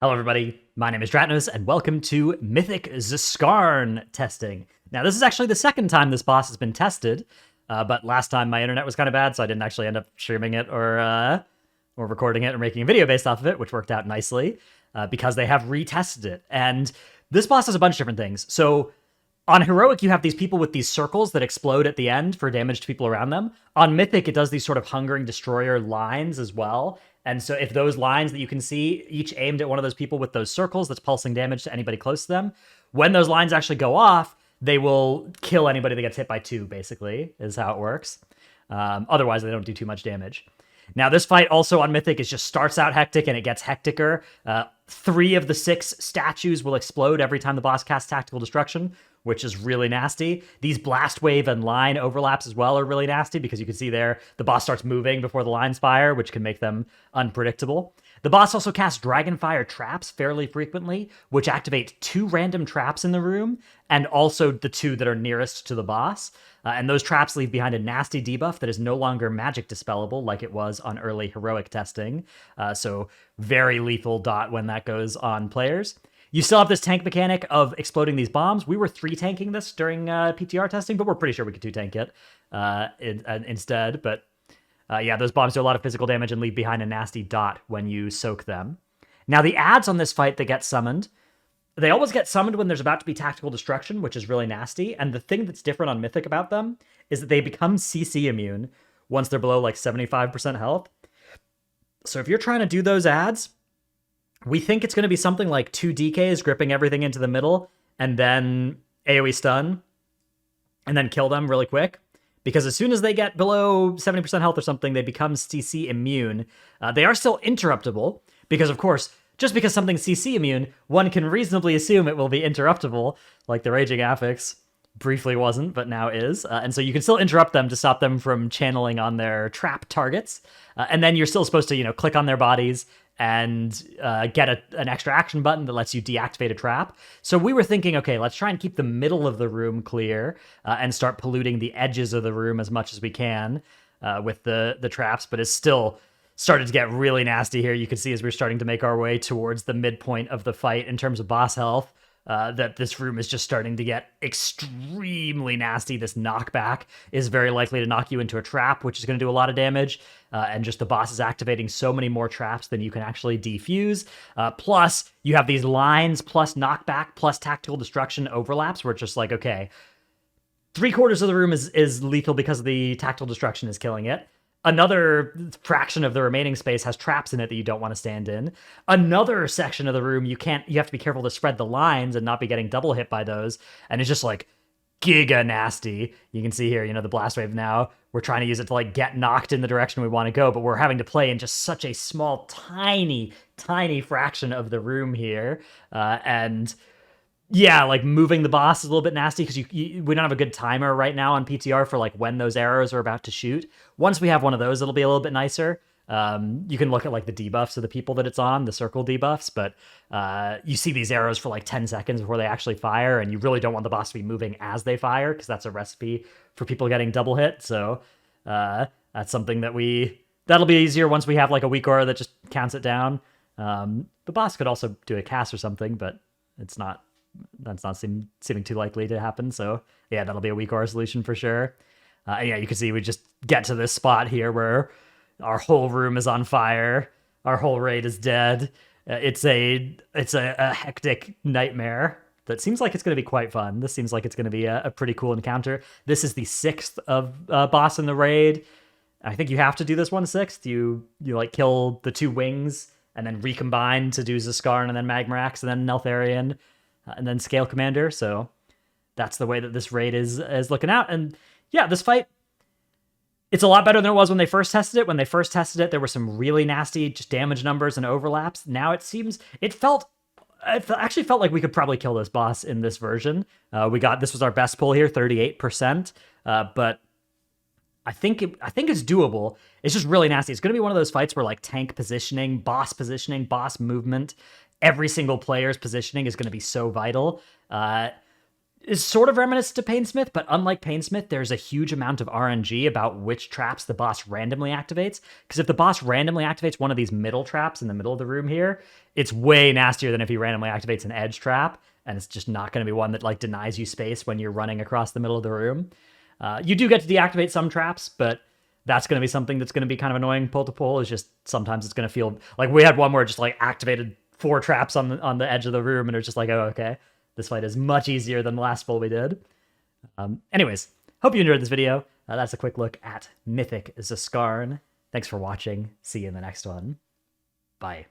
Hello everybody, my name is Dratnos, and welcome to Mythic Zskarn testing. Now this is actually the second time this boss has been tested, but last time my internet was kind of bad, so I didn't actually end up streaming it or recording it or making a video based off of it, which worked out nicely, because they have retested it. And this boss has a bunch of different things. So on Heroic, you have these people with these circles that explode at the end for damage to people around them. On Mythic, it does these sort of Hungering Destroyer lines as well. And so if those lines that you can see, each aimed at one of those people with those circles that's pulsing damage to anybody close to them, when those lines actually go off, they will kill anybody that gets hit by 2, basically, is how it works. Otherwise, they don't do too much damage. Now, this fight also on Mythic just starts out hectic and it gets hecticer. 3 of the 6 statues will explode every time the boss casts Tactical Destruction, which is really nasty. These blast wave and line overlaps as well are really nasty because you can see there the boss starts moving before the lines fire, which can make them unpredictable. The boss also casts Dragonfire traps fairly frequently, which activate 2 random traps in the room, and also the 2 that are nearest to the boss. And those traps leave behind a nasty debuff that is no longer magic dispellable like it was on early Heroic testing. So very lethal dot when that goes on players. You still have this tank mechanic of exploding these bombs. We were 3-tanking this during PTR testing, but we're pretty sure we could 2-tank it instead. But yeah, those bombs do a lot of physical damage and leave behind a nasty dot when you soak them. Now, the adds on this fight that get summoned, they always get summoned when there's about to be Tactical Destruction, which is really nasty. And the thing that's different on Mythic about them is that they become CC immune once they're below like 75% health. So if you're trying to do those adds, we think it's going to be something like 2 DKs gripping everything into the middle and then AoE stun and then kill them really quick. Because as soon as they get below 70% health or something, they become CC immune. They are still interruptible because, of course, just because something's CC immune, one can reasonably assume it will be interruptible, like the Raging Affix briefly wasn't, but now is. And so you can still interrupt them to stop them from channeling on their trap targets. And then you're still supposed to, click on their bodies and get an extra action button that lets you deactivate a trap. So we were thinking, okay, let's try and keep the middle of the room clear and start polluting the edges of the room as much as we can with the traps, but it's still started to get really nasty here. You can see as we're starting to make our way towards the midpoint of the fight in terms of boss health, that this room is just starting to get extremely nasty. This knockback is very likely to knock you into a trap, which is going to do a lot of damage. And just the boss is activating so many more traps than you can actually defuse. Plus, you have these lines, plus knockback, plus Tactical Destruction overlaps, where it's just like, okay, 3/4 of the room is lethal because the Tactical Destruction is killing it. Another fraction of the remaining space has traps in it that you don't want to stand in. Another section of the room, you have to be careful to spread the lines and not be getting double hit by those. And it's just like giga nasty. You can see here, the blast wave now. We're trying to use it to like get knocked in the direction we want to go, but we're having to play in just such a small, tiny, tiny fraction of the room here. And yeah, like moving the boss is a little bit nasty because we don't have a good timer right now on PTR for like when those arrows are about to shoot. Once we have one of those, it'll be a little bit nicer. You can look at like the debuffs of the people that it's on, the circle debuffs, but you see these arrows for like 10 seconds before they actually fire, and you really don't want the boss to be moving as they fire because that's a recipe for people getting double hit. So that's something that'll be easier once we have like a weak aura that just counts it down. The boss could also do a cast or something, but that's not seeming too likely to happen. So yeah, that'll be a weak aura solution for sure. Yeah, you can see we just get to this spot here where our whole room is on fire. Our whole raid is dead. It's a hectic nightmare that seems like it's going to be quite fun. This seems like it's going to be a pretty cool encounter. This is the 6th of boss in the raid. I think you have to do this 1/6. You like kill the 2 wings and then recombine to do Zskarn and then Magmarax and then Neltharion. And then Scale Commander, so that's the way that this raid is looking out. And yeah, this fight, it's a lot better than it was when they first tested it. When they first tested it, there were some really nasty just damage numbers and overlaps. Now it actually felt like we could probably kill this boss in this version. This was our best pull here, 38%, but I think it's doable. It's just really nasty. It's going to be one of those fights where like tank positioning, boss movement, every single player's positioning is going to be so vital. is sort of reminiscent to Painsmith, but unlike Painsmith, there's a huge amount of RNG about which traps the boss randomly activates. Because if the boss randomly activates one of these middle traps in the middle of the room here, it's way nastier than if he randomly activates an edge trap, and it's just not going to be one that like denies you space when you're running across the middle of the room. You do get to deactivate some traps, but that's going to be something that's going to be kind of annoying pull to pull. Is just sometimes it's going to feel like we had one where it just like activated 4 traps on the edge of the room, and it's just like, oh, okay. This fight is much easier than the last pull we did. Anyways, hope you enjoyed this video. That's a quick look at Mythic Zskarn. Thanks for watching. See you in the next one. Bye.